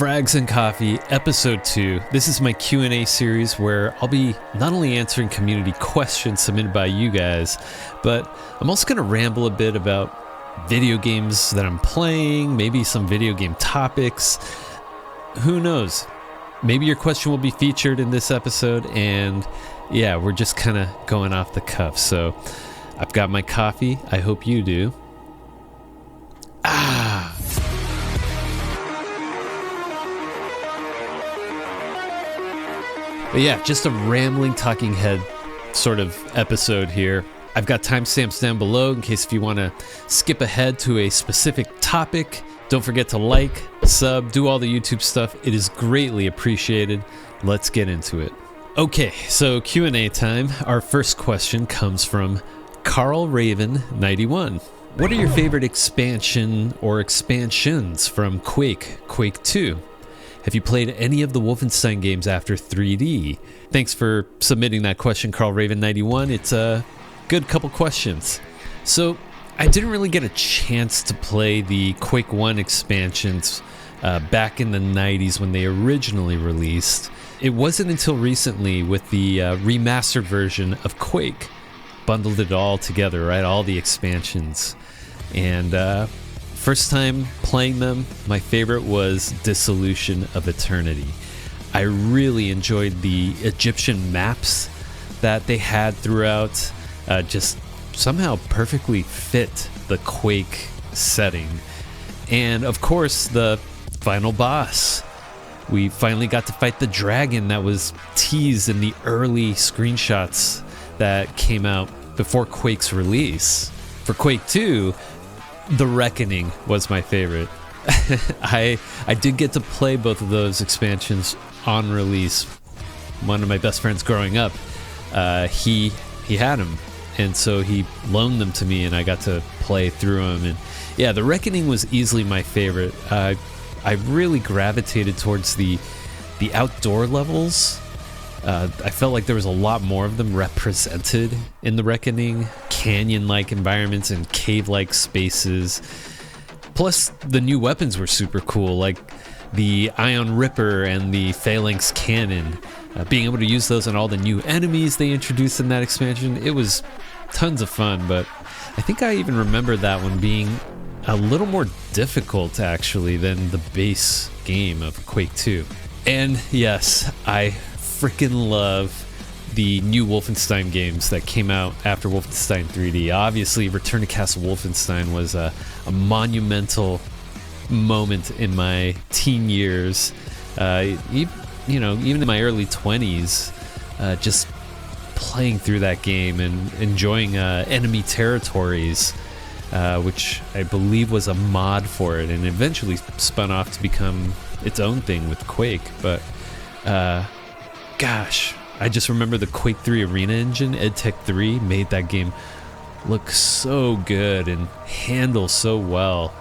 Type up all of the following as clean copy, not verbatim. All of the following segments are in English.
Frags and Coffee, Episode 2. This is my Q&A series where I'll be not only answering community questions submitted by you guys, but I'm also going to ramble a bit about video games that I'm playing, maybe some video game topics. Who knows? Maybe your question will be featured in this episode, and yeah, we're just kind of going off the cuff. So I've got my coffee. I hope you do. But yeah, just a rambling talking head sort of episode here. I've got timestamps down below in case if you want to skip ahead to a specific topic. Don't forget to like, sub, do all the YouTube stuff. It is greatly appreciated. Let's get into it. Okay, so Q&A time. Our first question comes from Carl Raven 91. What are your favorite expansion or expansions from Quake 2? Have you played any of the Wolfenstein games after 3D? Thanks for submitting that question, Carl Raven 91. It's a good couple questions. So I didn't really get a chance to play the Quake 1 expansions back in the 90s when they originally released. It wasn't until recently with the remastered version of Quake, bundled it all together, right? All the expansions. And first time playing them, my favorite was Dissolution of Eternity. I really enjoyed the Egyptian maps that they had throughout, just somehow perfectly fit the Quake setting. And of course, the final boss. We finally got to fight the dragon that was teased in the early screenshots that came out before Quake's release. For Quake 2, The Reckoning was my favorite. I did get to play both of those expansions on release. One of my best friends growing up, he had them, and so he loaned them to me, and I got to play through them. And yeah, The Reckoning was easily my favorite. I really gravitated towards the outdoor levels. I felt like there was a lot more of them represented in The Reckoning. Canyon-like environments and cave-like spaces. Plus, the new weapons were super cool, like the Ion Ripper and the Phalanx Cannon. Being able to use those on all the new enemies they introduced in that expansion, it was tons of fun, but I think I even remember that one being a little more difficult, actually, than the base game of Quake 2. And yes, I freaking love the new Wolfenstein games that came out after Wolfenstein 3D. Obviously, Return to Castle Wolfenstein was a monumental moment in my teen years. Even in my early 20s, just playing through that game and enjoying enemy territories, which I believe was a mod for it, and eventually spun off to become its own thing with Quake. But gosh, I just remember the Quake 3 Arena engine, EdTech 3, made that game look so good and handle so well.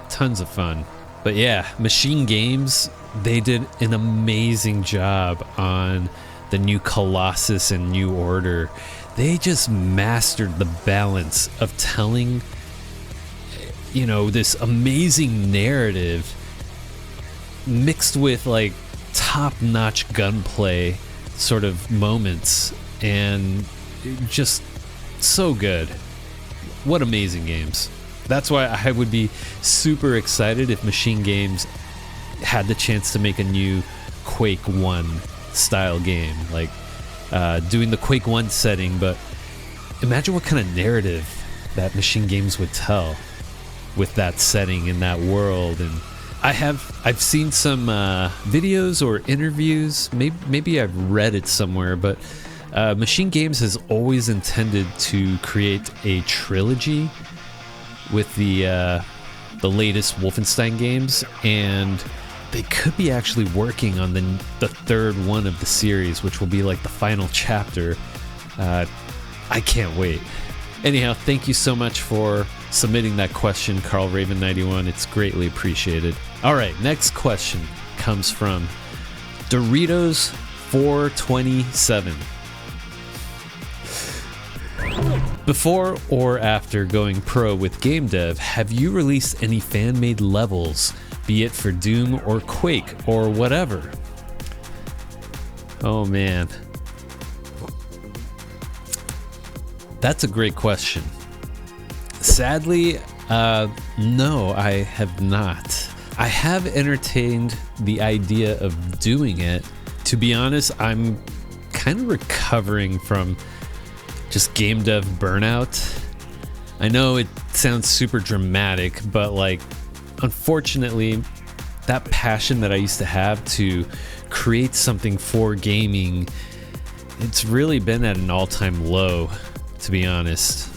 Tons of fun. But yeah, Machine Games, they did an amazing job on the new Colossus and New Order. They just mastered the balance of telling, this amazing narrative mixed with like top-notch gunplay sort of moments, and just so good. What amazing games. That's why I would be super excited if Machine Games had the chance to make a new Quake 1 style game, like doing the Quake 1 setting. But imagine what kind of narrative that Machine Games would tell with that setting in that world. And I've seen some videos or interviews, maybe I've read it somewhere, but Machine Games has always intended to create a trilogy with the latest Wolfenstein games, and they could be actually working on the third one of the series, which will be like the final chapter. I can't wait. Anyhow, thank you so much for submitting that question, Carl Raven 91. It's greatly appreciated. All right, next question comes from Doritos 427. Before or after going pro with game dev, have you released any fan-made levels be it for Doom or Quake or whatever? Oh man. That's a great question. Sadly, no, I have not. I have entertained the idea of doing it. To be honest, I'm kind of recovering from just game dev burnout. I know it sounds super dramatic, but like, unfortunately, that passion that I used to have to create something for gaming, it's really been at an all-time low, to be honest.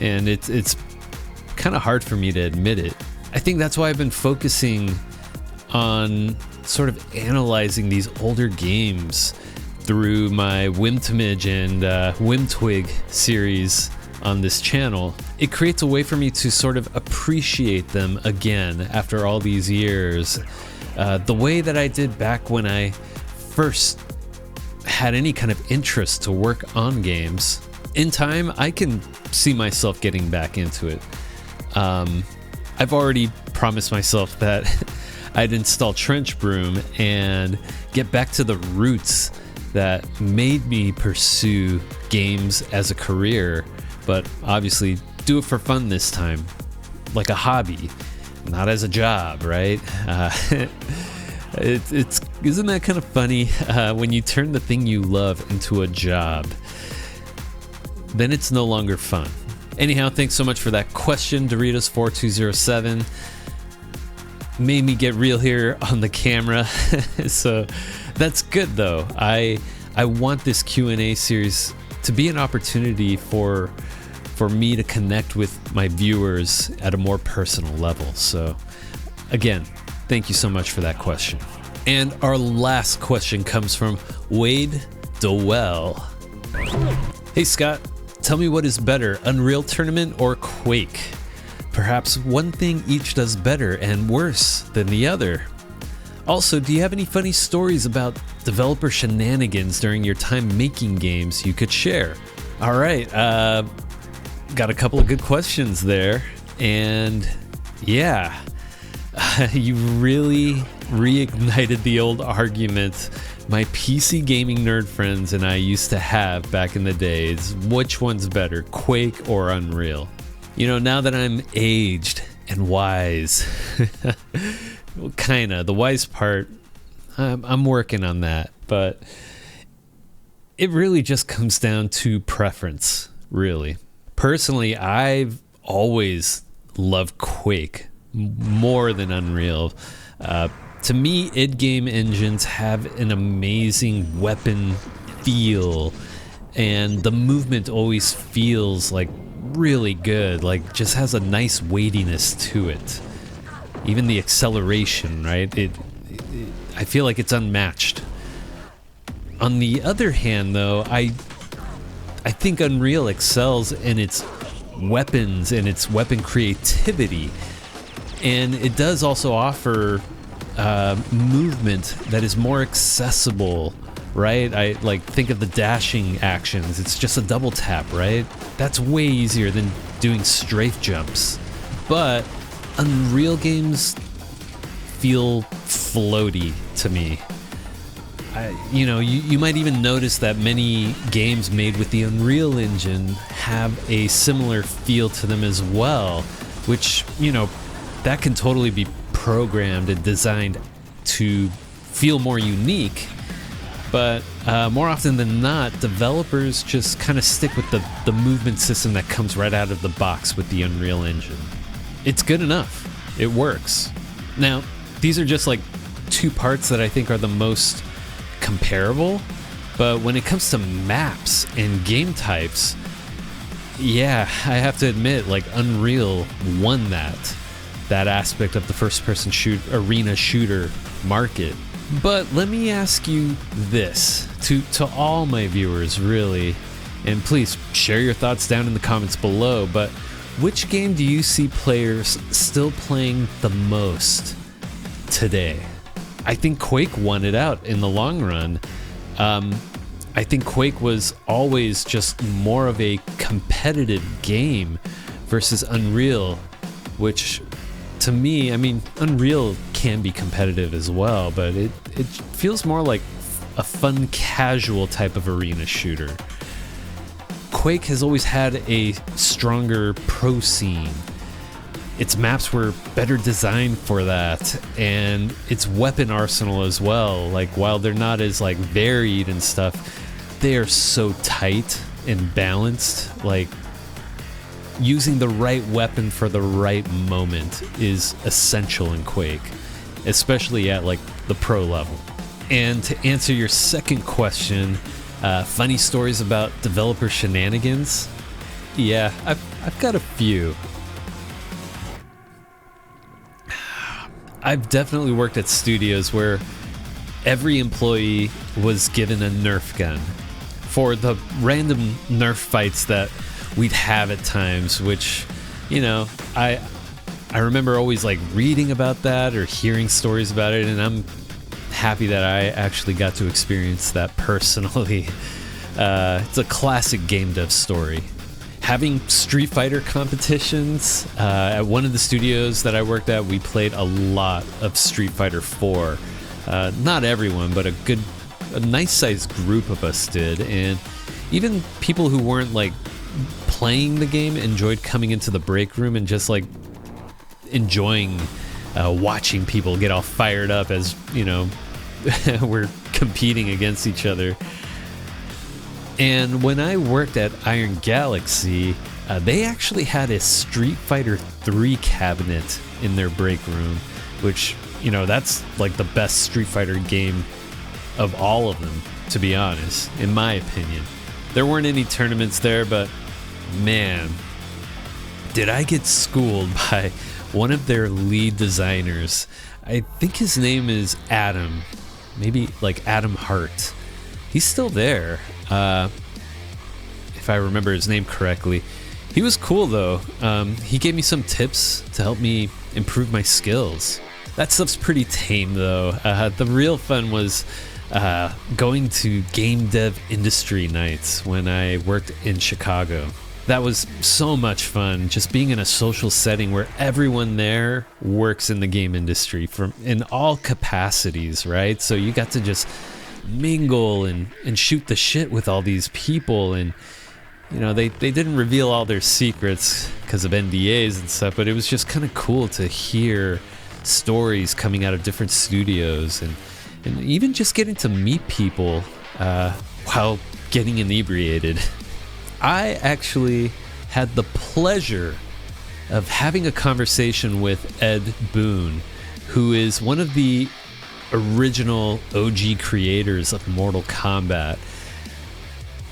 And it's kind of hard for me to admit it. I think that's why I've been focusing on sort of analyzing these older games through my Wimtimage and Wimtwig series on this channel. It creates a way for me to sort of appreciate them again after all these years, the way that I did back when I first had any kind of interest to work on games. In time, I can see myself getting back into it. I've already promised myself that I'd install Trench Broom and get back to the roots that made me pursue games as a career, but obviously do it for fun this time, like a hobby, not as a job, right? Isn't that kind of funny? When you turn the thing you love into a job, then it's no longer fun. Anyhow, thanks so much for that question, Doritos4207. Made me get real here on the camera. So that's good though. I want this Q&A series to be an opportunity for me to connect with my viewers at a more personal level. So again, thank you so much for that question. And our last question comes from Wade Dowell. Hey Scott, tell me what is better, Unreal Tournament or Quake? Perhaps one thing each does better and worse than the other. Also, do you have any funny stories about developer shenanigans during your time making games you could share? All right, got a couple of good questions there. And yeah, you really reignited the old argument my PC gaming nerd friends and I used to have back in the days. Which one's better, Quake or Unreal? You know, now that I'm aged and wise, well, kinda, the wise part, I'm working on that, but it really just comes down to preference, really. Personally, I've always loved Quake more than Unreal. To me, id game engines have an amazing weapon feel, and the movement always feels like really good, like just has a nice weightiness to it. Even the acceleration, right? I feel like it's unmatched. On the other hand, though, I think Unreal excels in its weapons and its weapon creativity, and it does also offer movement that is more accessible, right? I like think of the dashing actions. It's just a double tap, right? That's way easier than doing strafe jumps. But Unreal games feel floaty to me. You might even notice that many games made with the Unreal Engine have a similar feel to them as well, which, that can totally be programmed and designed to feel more unique. But more often than not, developers just kind of stick with the movement system that comes right out of the box with the Unreal Engine. It's good enough. It works. Now, these are just like two parts that I think are the most comparable, but when it comes to maps and game types, yeah, I have to admit, like, Unreal won that aspect of the first-person arena shooter market. But let me ask you this, to all my viewers, really, and please share your thoughts down in the comments below, but which game do you see players still playing the most today? I think Quake won it out in the long run. I think Quake was always just more of a competitive game versus Unreal, which to me, I mean, Unreal can be competitive as well, but it feels more like a fun, casual type of arena shooter. Quake has always had a stronger pro scene. Its maps were better designed for that, and its weapon arsenal as well. Like, while they're not as like varied and stuff, they are so tight and balanced. Like, using the right weapon for the right moment is essential in Quake, especially at like the pro level. And to answer your second question, funny stories about developer shenanigans? Yeah, I've got a few. I've definitely worked at studios where every employee was given a Nerf gun for the random Nerf fights that we'd have at times, which, you know, I remember always like reading about that or hearing stories about it, and I'm happy that I actually got to experience that personally. It's a classic game dev story. Having Street Fighter competitions at one of the studios that I worked at, we played a lot of Street Fighter 4. Not everyone, but a nice sized group of us did, and even people who weren't like playing the game enjoyed coming into the break room and just like enjoying watching people get all fired up as, you know, we're competing against each other. And when I worked at Iron Galaxy, they actually had a Street Fighter 3 cabinet in their break room, which, you know, that's like the best Street Fighter game of all of them, to be honest, in my opinion. There weren't any tournaments there, but man, did I get schooled by one of their lead designers. I think his name is Adam, maybe like Adam Hart. He's still there, if I remember his name correctly. He was cool though. He gave me some tips to help me improve my skills. That stuff's pretty tame though. The real fun was going to game dev industry nights when I worked in Chicago. That was so much fun, just being in a social setting where everyone there works in the game industry in all capacities, right? So you got to just mingle and shoot the shit with all these people, and you know, they didn't reveal all their secrets because of NDAs and stuff, but it was just kind of cool to hear stories coming out of different studios, and even just getting to meet people while getting inebriated. I actually had the pleasure of having a conversation with Ed Boon, who is one of the original OG creators of Mortal Kombat.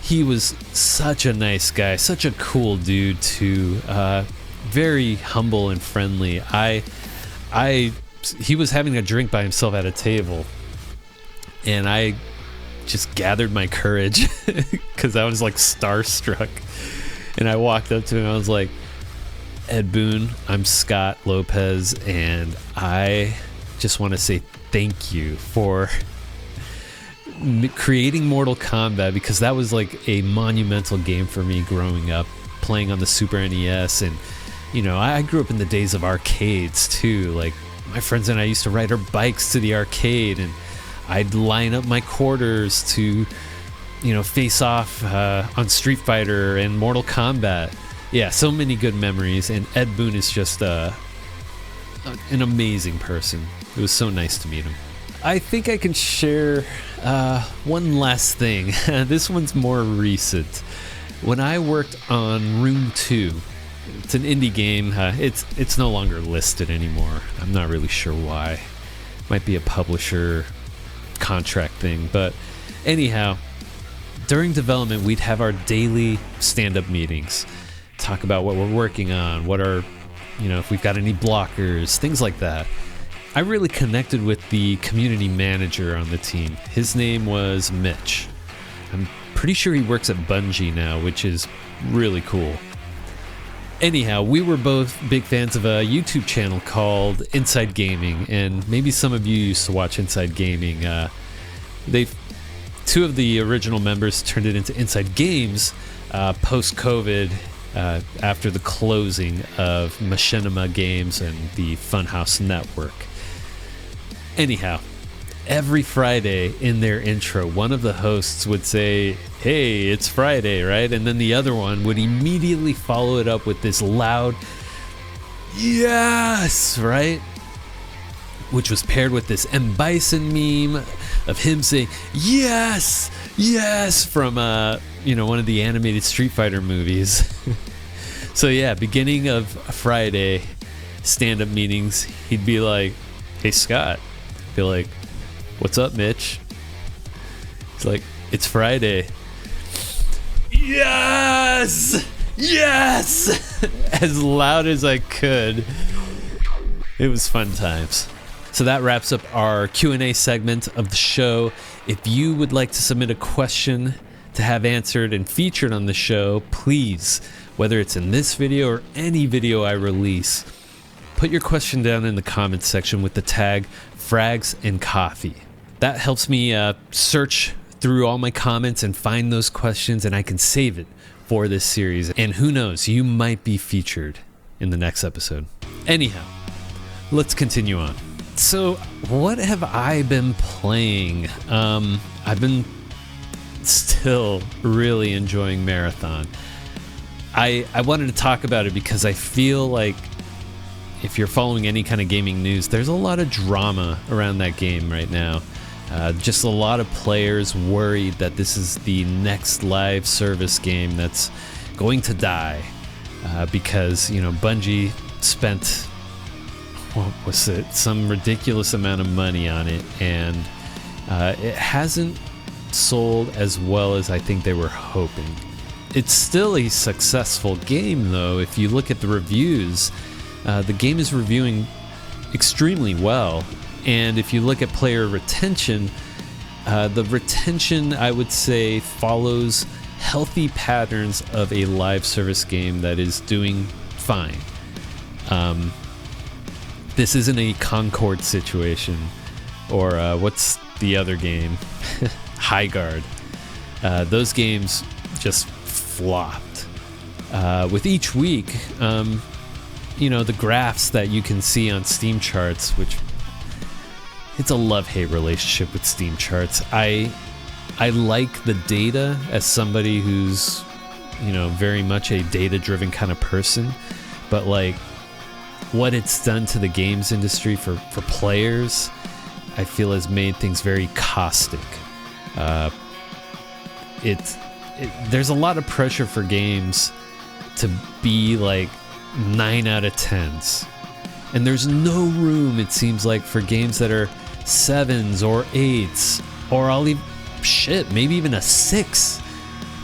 He was such a nice guy, such a cool dude too, very humble and friendly. He was having a drink by himself at a table, and I just gathered my courage because I was like starstruck, and I walked up to him. I was like, Ed Boon, I'm Scott Lopez, and I just want to say thank you for creating Mortal Kombat, because that was like a monumental game for me growing up, playing on the Super NES. And you know, I grew up in the days of arcades too. Like, my friends and I used to ride our bikes to the arcade, and I'd line up my quarters to, you know, face off on Street Fighter and Mortal Kombat. Yeah, so many good memories, and Ed Boon is just an amazing person. It was so nice to meet him. I think I can share one last thing. This one's more recent. When I worked on Rune 2, it's an indie game. It's no longer listed anymore. I'm not really sure why. Might be a publisher contract thing, but anyhow, during development we'd have our daily stand-up meetings, talk about what we're working on, what are, you know, if we've got any blockers, things like that. I really connected with the community manager on the team. His name was Mitch. I'm pretty sure he works at Bungie now, which is really cool. Anyhow, we were both big fans of a YouTube channel called Inside Gaming, and maybe some of you used to watch Inside Gaming. Two of the original members turned it into Inside Games post-COVID, after the closing of Machinima Games and the Funhouse Network. Anyhow, every Friday in their intro, one of the hosts would say, "Hey, it's Friday," right? And then the other one would immediately follow it up with this loud "yes," right? Which was paired with this M. Bison meme of him saying "yes, yes" from one of the animated Street Fighter movies. So yeah, beginning of Friday stand-up meetings, he'd be like, "Hey Scott," I'd be like, "What's up, Mitch?" He's like, "It's Friday." Yes, yes, as loud as I could. It was fun times. So that wraps up our Q&A segment of the show. If you would like to submit a question to have answered and featured on the show, please, whether it's in this video or any video I release, put your question down in the comments section with the tag Frags and Coffee. That helps me search through all my comments and find those questions, and I can save it for this series. And who knows, you might be featured in the next episode. Anyhow, let's continue on. So what have I been playing? I've been still really enjoying Marathon. I wanted to talk about it because I feel like if you're following any kind of gaming news, there's a lot of drama around that game right now. Just a lot of players worried that this is the next live service game that's going to die because, Bungie spent, what was it, some ridiculous amount of money on it, and it hasn't sold as well as I think they were hoping. It's still a successful game, though. If you look at the reviews, the game is reviewing extremely well, and if you look at player retention, the retention, I would say, follows healthy patterns of a live service game that is doing fine. This isn't a Concord situation, or what's the other game? High Guard. Those games just flopped. With each week, the graphs that you can see on Steam charts, which it's a love-hate relationship with Steam charts. I like the data as somebody who's, very much a data-driven kind of person, but like what it's done to the games industry for players, I feel has made things very caustic. There's a lot of pressure for games to be like 9 out of 10s, and there's no room, it seems like, for games that are 7s or 8s, or maybe even a 6.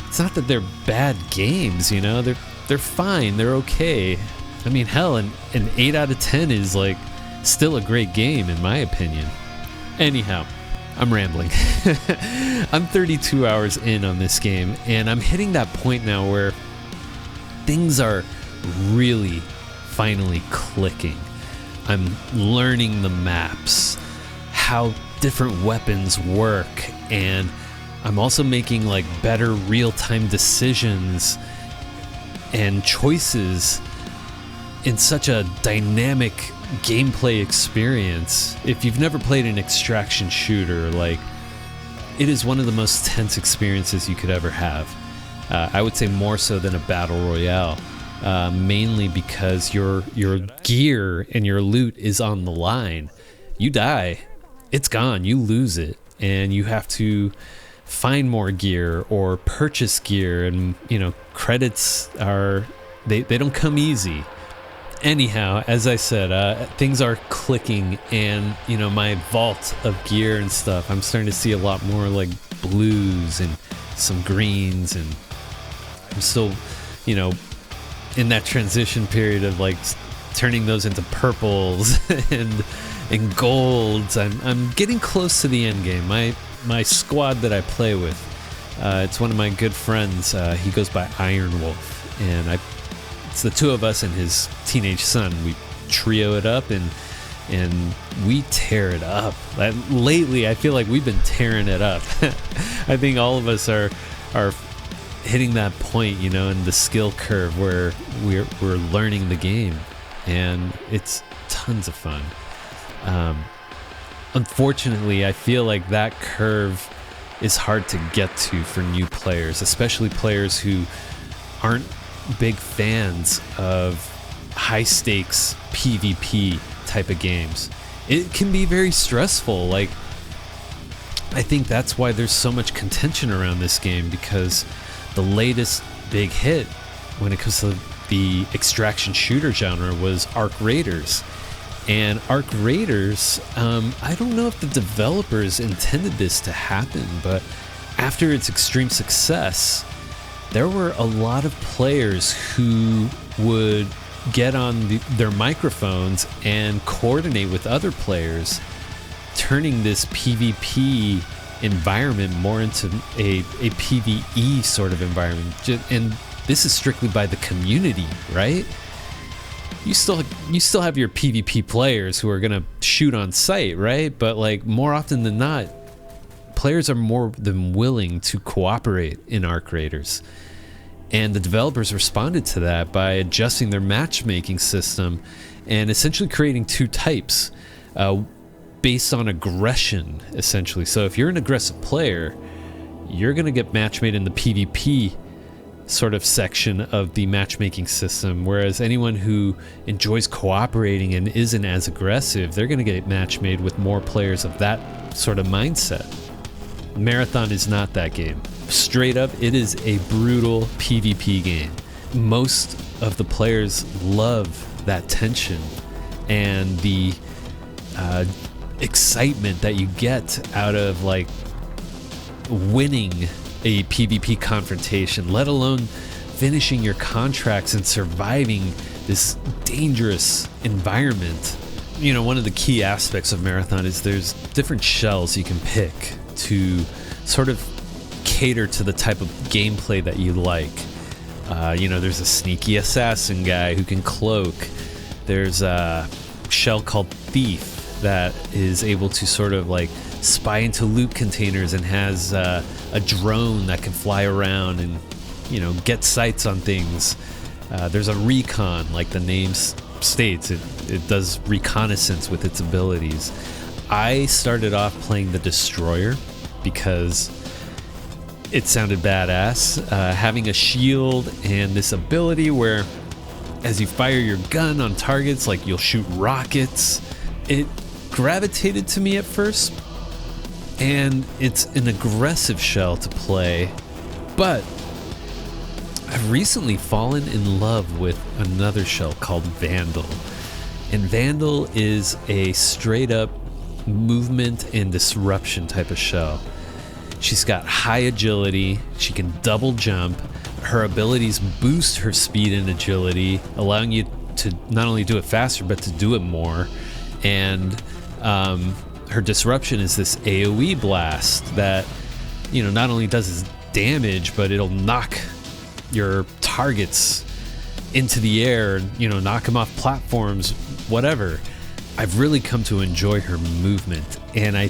It's not that they're bad games, they're fine, they're okay. I mean, hell, an 8 out of 10 is like still a great game in my opinion. Anyhow, I'm rambling. I'm 32 hours in on this game, and I'm hitting that point now where things are really finally clicking. I'm learning the maps, how different weapons work, and I'm also making like better real-time decisions and choices in such a dynamic gameplay experience. If you've never played an extraction shooter, like, it is one of the most tense experiences you could ever have. I would say more so than a battle royale, mainly because your gear and your loot is on the line. You die, it's gone, you lose it, and you have to find more gear or purchase gear, and credits they don't come easy. Anyhow, as I said, things are clicking, and my vault of gear and stuff, I'm starting to see a lot more like blues and some greens, and I'm still in that transition period of like turning those into purples and golds. I'm getting close to the end game. My squad that I play with, it's one of my good friends. He goes by Iron Wolf, and it's the two of us and his teenage son. We trio it up and we tear it up. Lately, I feel like we've been tearing it up. I think all of us are hitting that point, you know, in the skill curve where we're learning the game, and it's tons of fun. Unfortunately, I feel like that curve is hard to get to for new players, especially players who aren't big fans of high stakes PvP type of games. It can be very stressful. Like, I think that's why there's so much contention around this game, because the latest big hit when it comes to the extraction shooter genre was Arc Raiders. And Arc Raiders, I don't know if the developers intended this to happen, but after its extreme success, there were a lot of players who would get on their microphones and coordinate with other players, turning this PvP environment more into a PvE sort of environment. And this is strictly by the community, right? You still have your PvP players who are gonna shoot on sight, right? But like, more often than not, players are more than willing to cooperate in Arc Raiders. And the developers responded to that by adjusting their matchmaking system and essentially creating two types based on aggression, essentially. So if you're an aggressive player, you're gonna get matchmade in the PvP sort of section of the matchmaking system, whereas anyone who enjoys cooperating and isn't as aggressive, they're going to get matchmade with more players of that sort of mindset. Marathon is not that game. Straight up, it is a brutal PvP game. Most of the players love that tension and the excitement that you get out of like winning a PvP confrontation, let alone finishing your contracts and surviving this dangerous environment. You know, one of the key aspects of Marathon is there's different shells you can pick to sort of cater to the type of gameplay that you like. You know, there's a sneaky assassin guy who can cloak. There's a shell called Thief that is able to sort of like spy into loot containers and has a drone that can fly around and, you know, get sights on things. There's a recon, like the name states, it does reconnaissance with its abilities. I started off playing the Destroyer because it sounded badass, having a shield and this ability where as you fire your gun on targets, like you'll shoot rockets. It gravitated to me at first, and it's an aggressive shell to play, but I've recently fallen in love with another shell called Vandal. And Vandal is a straight up movement and disruption type of shell. She's got high agility, she can double jump, her abilities boost her speed and agility, allowing you to not only do it faster but to do it more. And her disruption is this AoE blast that, you know, not only does its damage, but it'll knock your targets into the air, you know, knock them off platforms, whatever. I've really come to enjoy her movement, and I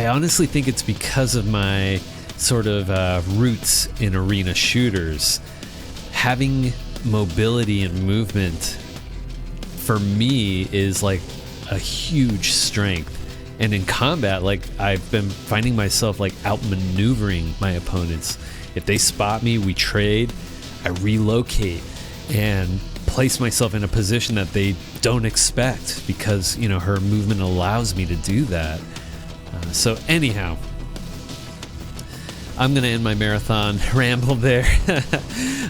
honestly think it's because of my sort of roots in arena shooters. Having mobility and movement for me is like a huge strength. And in combat, like, I've been finding myself like outmaneuvering my opponents. If they spot me, we trade, I relocate and place myself in a position that they don't expect because, you know, her movement allows me to do that. So anyhow, I'm gonna end my marathon ramble there.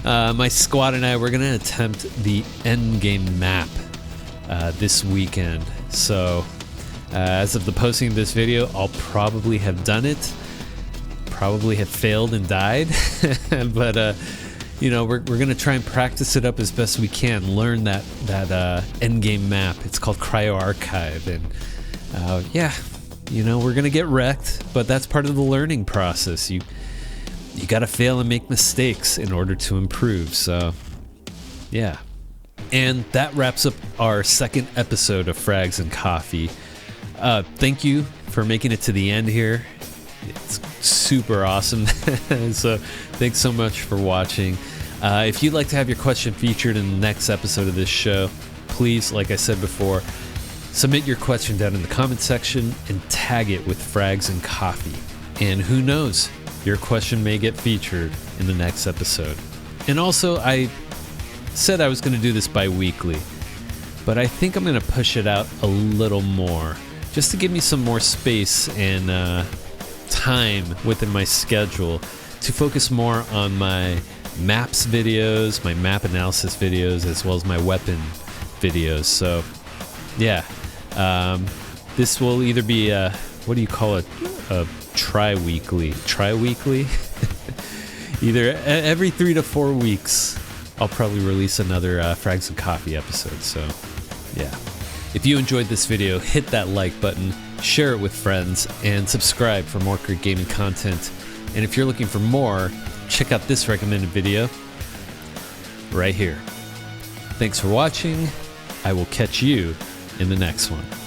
My squad and I, we're gonna attempt the end game map this weekend. So as of the posting of this video, I'll probably have done it, probably have failed and died. But you know, we're gonna try and practice it up as best we can, learn that end game map. It's called Cryo Archive, and yeah, you know, we're gonna get wrecked, but that's part of the learning process. You gotta fail and make mistakes in order to improve. So yeah. And that wraps up our second episode of Frags and Coffee. Thank you for making it to the end here. It's super awesome. So thanks so much for watching. If you'd like to have your question featured in the next episode of this show, please, like I said before, submit your question down in the comment section and tag it with Frags and Coffee. And who knows, your question may get featured in the next episode. And also, I said I was going to do this bi-weekly, but I think I'm going to push it out a little more, just to give me some more space and time within my schedule to focus more on my maps videos, my map analysis videos, as well as my weapon videos. So yeah, this will either be what do you call it, a tri-weekly either every 3 to 4 weeks I'll probably release another Frags and Coffee episode. So yeah, if you enjoyed this video, hit that like button, share it with friends, and subscribe for more great gaming content. And if you're looking for more, check out this recommended video right here. Thanks for watching. I will catch you in the next one.